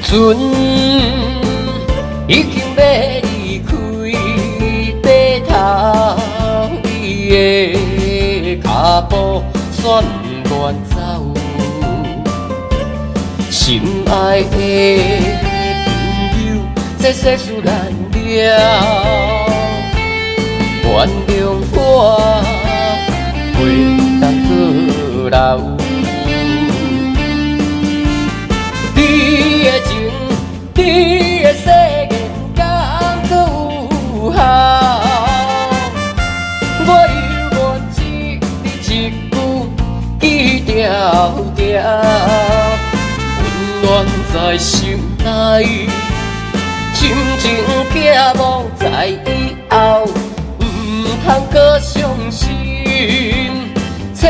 船已经要离开码头，你的脚步选远走，心爱的朋友，这世事难料，原谅我袂当阁留。你的情，你的誓言，敢阁有效？我犹原一字一句记条条，温暖在心内，深情寄望在以后，唔通阁伤心，千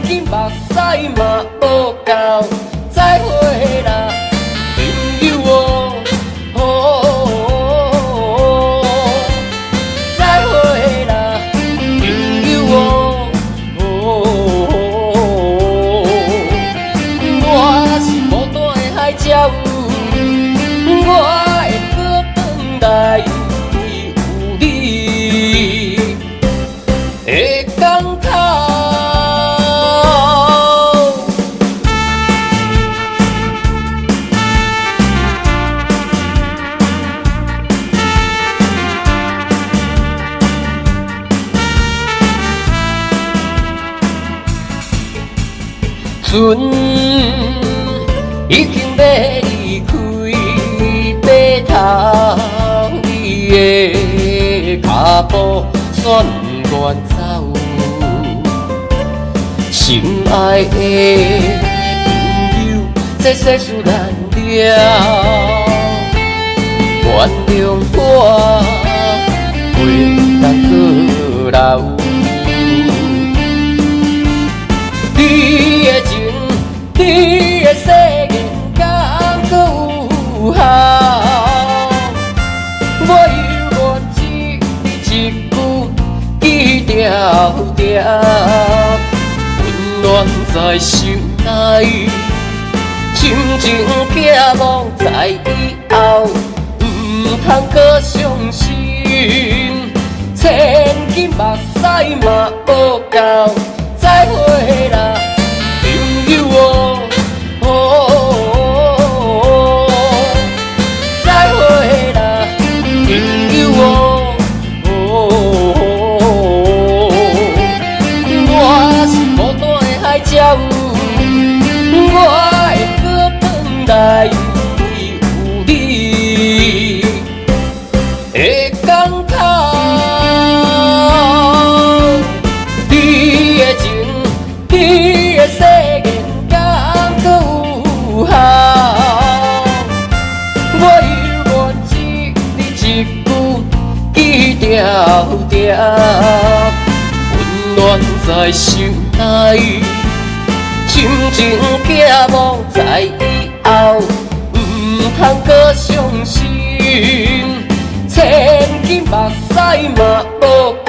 金目屎嘛无够。再会啦，朋友哦，再会啦，朋友哦，我是孤单的海鸟，我会搁转来有你的港口。船已经要离开码头，你的脚步选远走，心爱的朋友，这世事难料，原谅我袂当阁留。你的情，你的誓言，敢阁有效？我犹原一字一句记条条，温暖在心内，深情寄望在以后，唔通阁伤心，千金目屎嘛无够。再会啦，朋友哦，再会啦，朋友哦，我是孤单的海鸟，我会搁转来有你的港口。你的誓言敢阁有效？我犹原一字一句记条条，温暖在心内，深情寄望在以后，唔通阁伤心，千金目屎嘛无够。